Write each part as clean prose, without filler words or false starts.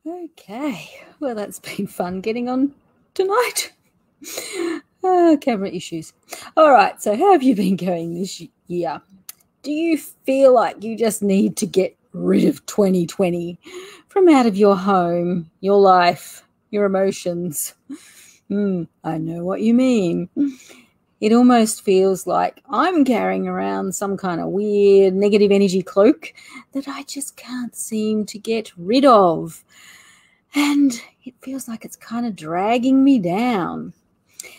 Okay, well, that's been fun getting on tonight. Camera issues. All right, so how have you been going this year? Do you feel like you just need to get rid of 2020 from out of your home, your life, your emotions? I know what you mean. It almost feels like I'm carrying around some kind of weird negative energy cloak that I just can't seem to get rid of. And it feels like it's kind of dragging me down.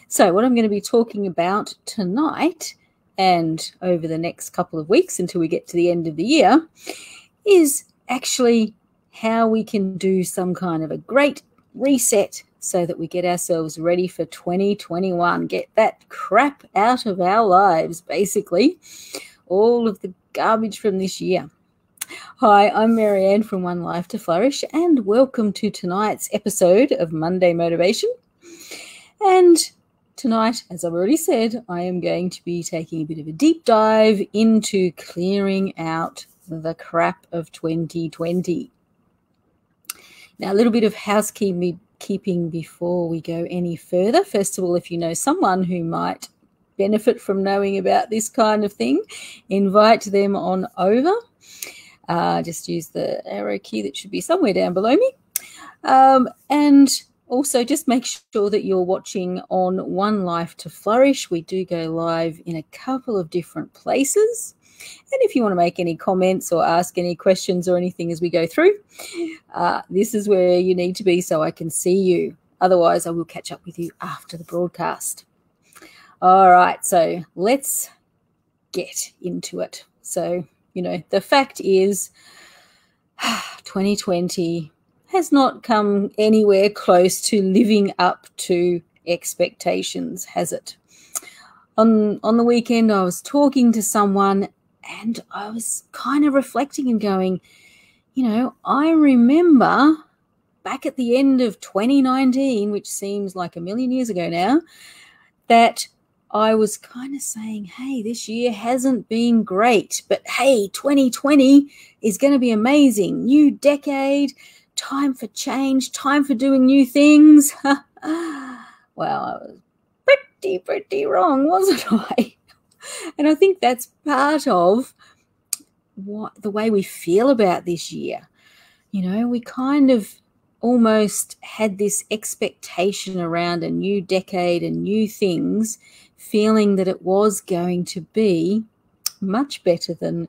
So what I'm going to be talking about tonight and over the next couple of weeks until we get to the end of the year is actually how we can do some kind of a great reset so that we get ourselves ready for 2021. Get that crap out of our lives, basically. All of the garbage from this year. Hi, I'm Marianne from One Life to Flourish, and welcome to tonight's episode of Monday Motivation. And tonight, as I've already said, I am going to be taking a bit of a deep dive into clearing out the crap of 2020. Now, a little bit of housekeeping before we go any further. First of all, if you know someone who might benefit from knowing about this kind of thing, invite them on over. Just use the arrow key that should be somewhere down below me. And also just make sure that you're watching on One Life to Flourish. We do go live in a couple of different places. And if you want to make any comments or ask any questions or anything as we go through, this is where you need to be so I can see you. Otherwise, I will catch up with you after the broadcast. All right, so let's get into it. So, the fact is 2020 has not come anywhere close to living up to expectations, has it? On the weekend, I was talking to someone and I was kind of reflecting and going, I remember back at the end of 2019, which seems like a million years ago now, that I was kind of saying, hey, this year hasn't been great, but hey, 2020 is going to be amazing. New decade, time for change, time for doing new things. Well, I was pretty wrong, wasn't I? And I think that's part of the way we feel about this year. We kind of almost had this expectation around a new decade and new things, feeling that it was going to be much better than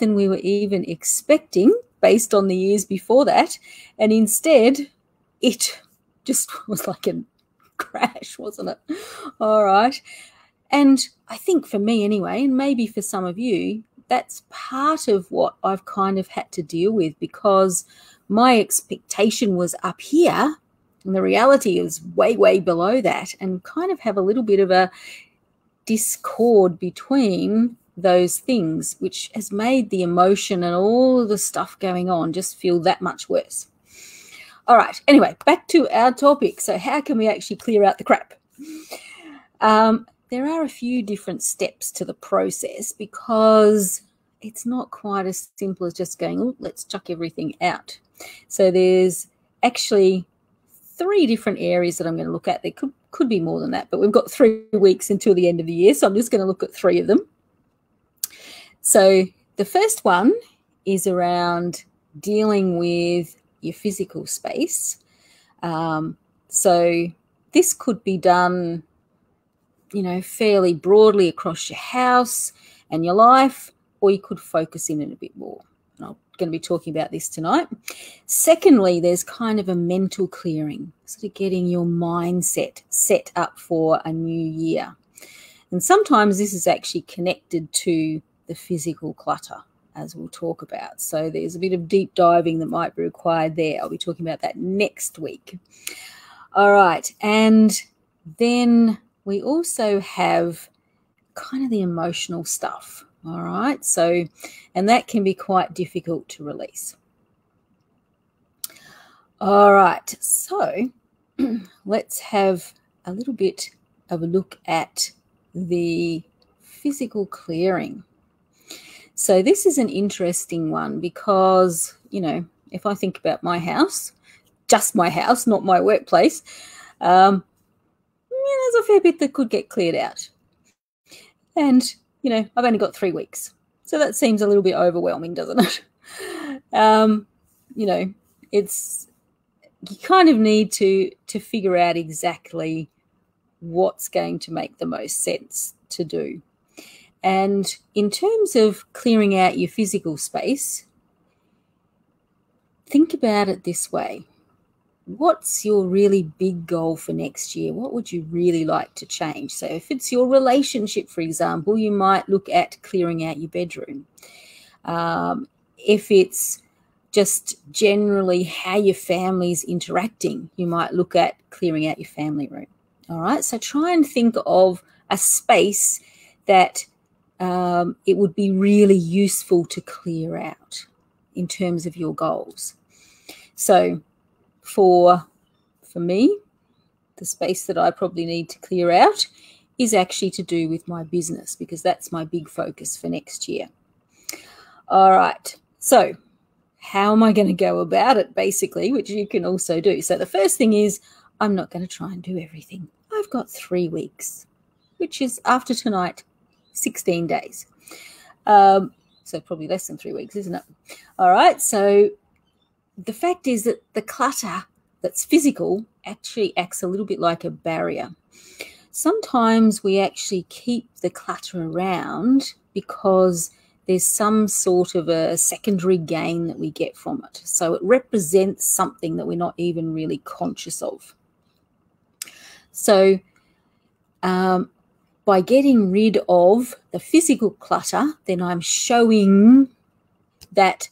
we were even expecting based on the years before that. And instead, it just was like a crash, wasn't it? All right. And I think for me anyway, and maybe for some of you, that's part of what I've kind of had to deal with, because my expectation was up here and the reality is way, way below that, and kind of have a little bit of a discord between those things, which has made the emotion and all of the stuff going on just feel that much worse. All right. Anyway, back to our topic. So how can we actually clear out the crap? There are a few different steps to the process, because it's not quite as simple as just going, oh, let's chuck everything out. So there's actually 3 different areas that I'm going to look at. There could be more than that, but we've got 3 weeks until the end of the year, so I'm just going to look at 3 of them. So the first one is around dealing with your physical space. So this could be done, fairly broadly across your house and your life, or you could focus in it a bit more. And I'm going to be talking about this tonight. Secondly, there's kind of a mental clearing, sort of getting your mindset set up for a new year. And sometimes this is actually connected to the physical clutter, as we'll talk about. So there's a bit of deep diving that might be required there. I'll be talking about that next week. All right. And then we also have kind of the emotional stuff. All right. So, and that can be quite difficult to release. All right. So let's have a little bit of a look at the physical clearing. So this is an interesting one because, if I think about my house, just my house, not my workplace, there's a fair bit that could get cleared out. And, I've only got 3 weeks. So that seems a little bit overwhelming, doesn't it? You kind of need to figure out exactly what's going to make the most sense to do. And in terms of clearing out your physical space, think about it this way. What's your really big goal for next year? What would you really like to change? So if it's your relationship, for example, you might look at clearing out your bedroom. If it's just generally how your family's interacting, you might look at clearing out your family room. All right, so try and think of a space that it would be really useful to clear out in terms of your goals. So for me, the space that I probably need to clear out is actually to do with my business, because that's my big focus for next year. All right, so how am I going to go about it, basically, which you can also do. So the first thing is I'm not going to try and do everything. I've got 3 weeks, which is after tonight, 16 days. So probably less than 3 weeks, isn't it? All right, so the fact is that the clutter that's physical actually acts a little bit like a barrier. Sometimes we actually keep the clutter around because there's some sort of a secondary gain that we get from it. So it represents something that we're not even really conscious of. So by getting rid of the physical clutter, then I'm showing that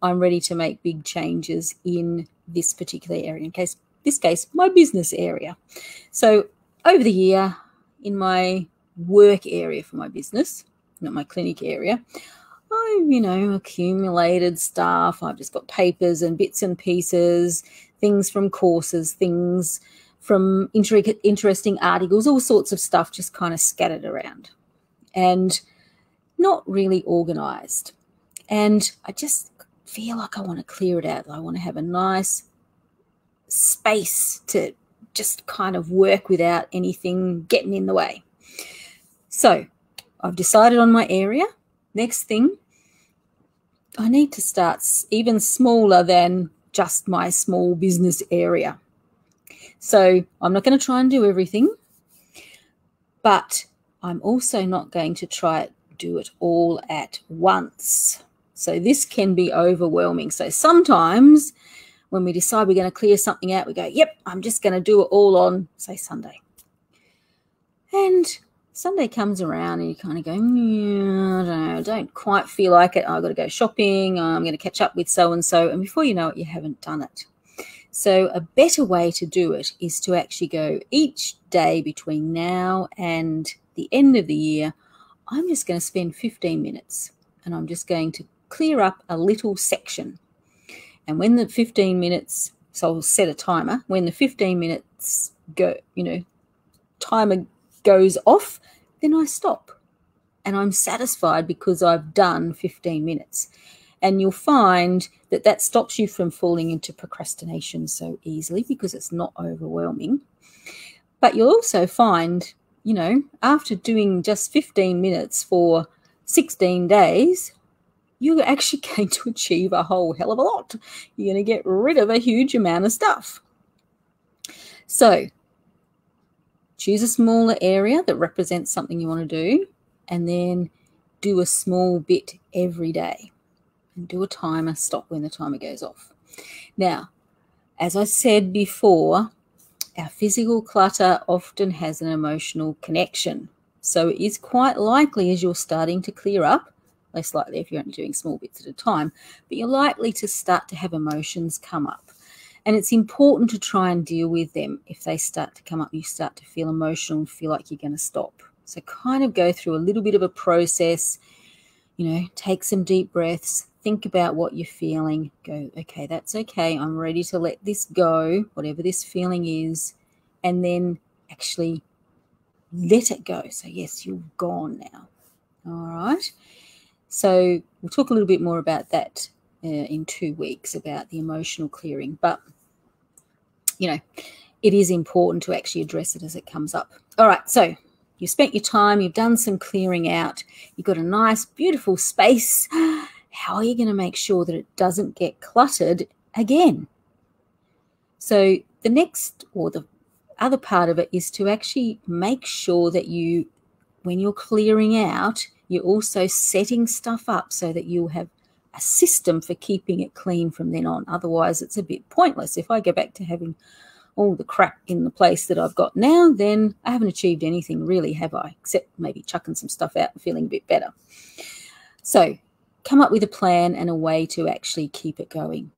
I'm ready to make big changes in this particular area. In this case, my business area. So over the year, in my work area for my business, not my clinic area, I've, accumulated stuff. I've just got papers and bits and pieces, things from courses, things from interesting articles, all sorts of stuff just kind of scattered around and not really organized. And I just feel like I want to clear it out. I want to have a nice space to just kind of work without anything getting in the way. So I've decided on my area. Next thing, I need to start even smaller than just my small business area. So I'm not going to try and do everything, but I'm also not going to try to do it all at once. So this can be overwhelming. So sometimes when we decide we're going to clear something out, we go, yep, I'm just going to do it all on, say, Sunday. And Sunday comes around and you kind of go, I don't quite feel like it. I've got to go shopping. I'm going to catch up with so-and-so. And before you know it, you haven't done it. So a better way to do it is to actually go each day between now and the end of the year. I'm just going to spend 15 minutes and I'm just going to clear up a little section. And when the 15 minutes, so I'll set a timer, when the 15 minutes go, timer goes off, then I stop. And I'm satisfied because I've done 15 minutes. And you'll find that that stops you from falling into procrastination so easily because it's not overwhelming. But you'll also find, after doing just 15 minutes for 16 days, you're actually going to achieve a whole hell of a lot. You're going to get rid of a huge amount of stuff. So choose a smaller area that represents something you want to do, and then do a small bit every day. And do a timer, stop when the timer goes off. Now, as I said before, our physical clutter often has an emotional connection. So it is quite likely as you're starting to clear up, less likely if you're only doing small bits at a time, but you're likely to start to have emotions come up. And it's important to try and deal with them. If they start to come up, you start to feel emotional and feel like you're going to stop. So kind of go through a little bit of a process, take some deep breaths, think about what you're feeling, go, okay, that's okay, I'm ready to let this go, whatever this feeling is, and then actually let it go. So yes, you're gone now. All right. So we'll talk a little bit more about that in 2 weeks, about the emotional clearing. But it is important to actually address it as it comes up. All right, so you've spent your time, you've done some clearing out, you've got a nice, beautiful space. How are you going to make sure that it doesn't get cluttered again? So the next, or the other part of it, is to actually make sure that when you're clearing out, you're also setting stuff up so that you'll have a system for keeping it clean from then on. Otherwise, it's a bit pointless. If I go back to having all the crap in the place that I've got now, then I haven't achieved anything really, have I? Except maybe chucking some stuff out and feeling a bit better. So come up with a plan and a way to actually keep it going.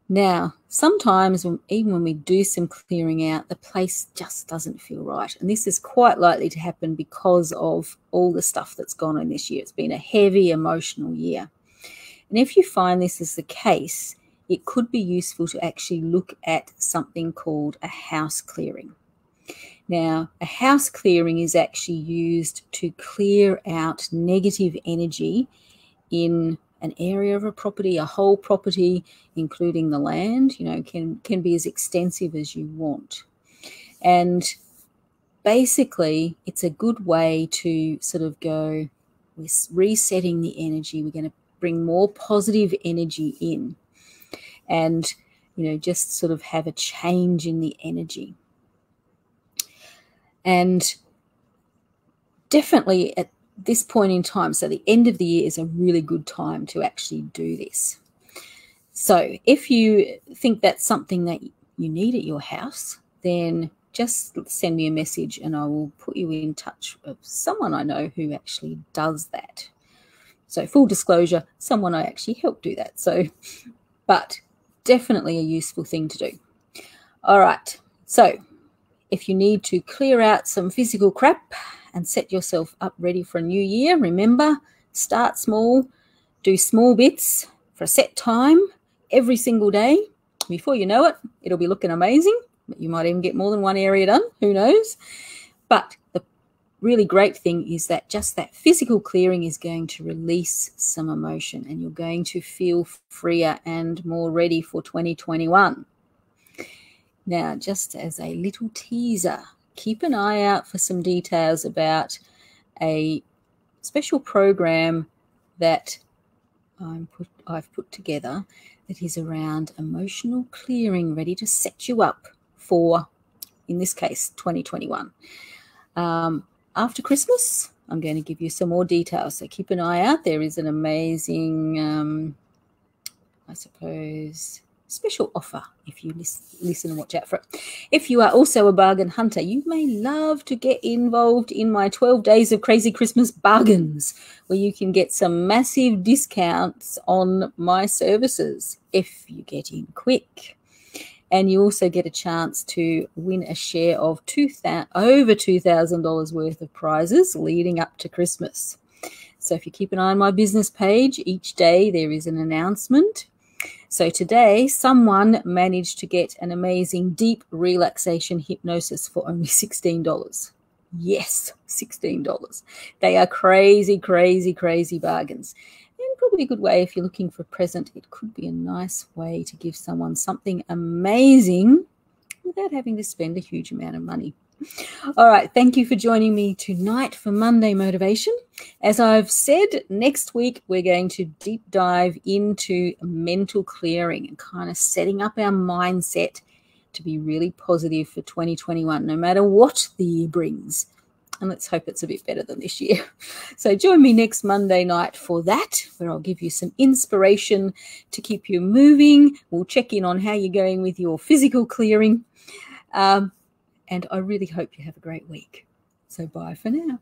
Now, sometimes even when we do some clearing out, the place just doesn't feel right. And this is quite likely to happen because of all the stuff that's gone on this year. It's been a heavy emotional year. And if you find this is the case, it could be useful to actually look at something called a house clearing. Now, a house clearing is actually used to clear out negative energy in an area of a property, a whole property, including the land, can be as extensive as you want. And basically, it's a good way to sort of go, we're resetting the energy. We're going to bring more positive energy in and, just sort of have a change in the energy. And definitely at this point in time, so the end of the year is a really good time to actually do this. So if you think that's something that you need at your house, then just send me a message and I will put you in touch with someone I know who actually does that. So full disclosure, someone I actually helped do that. So, but definitely a useful thing to do. All right. So if you need to clear out some physical crap and set yourself up ready for a new year, remember, start small, do small bits for a set time every single day. Before you know it, it'll be looking amazing. You might even get more than one area done, who knows? But the really great thing is that just that physical clearing is going to release some emotion and you're going to feel freer and more ready for 2021. Now, just as a little teaser, keep an eye out for some details about a special program that I've put together that is around emotional clearing, ready to set you up for, in this case, 2021. After Christmas, I'm going to give you some more details, so keep an eye out. There is an amazing, I suppose, special offer if you listen and watch out for it. If you are also a bargain hunter, you may love to get involved in my 12 Days of Crazy Christmas Bargains, where you can get some massive discounts on my services if you get in quick. And you also get a chance to win a share of over $2,000 worth of prizes leading up to Christmas. So if you keep an eye on my business page, each day there is an announcement. So today, someone managed to get an amazing deep relaxation hypnosis for only $16. Yes, $16. They are crazy, crazy, crazy bargains. And probably a good way if you're looking for a present. It could be a nice way to give someone something amazing without having to spend a huge amount of money. All right, thank you for joining me tonight for Monday Motivation. As I've said, next week we're going to deep dive into mental clearing and kind of setting up our mindset to be really positive for 2021, no matter what the year brings. And let's hope it's a bit better than this year. So join me next Monday night for that, where I'll give you some inspiration to keep you moving. We'll check in on how you're going with your physical clearing. And I really hope you have a great week. So bye for now.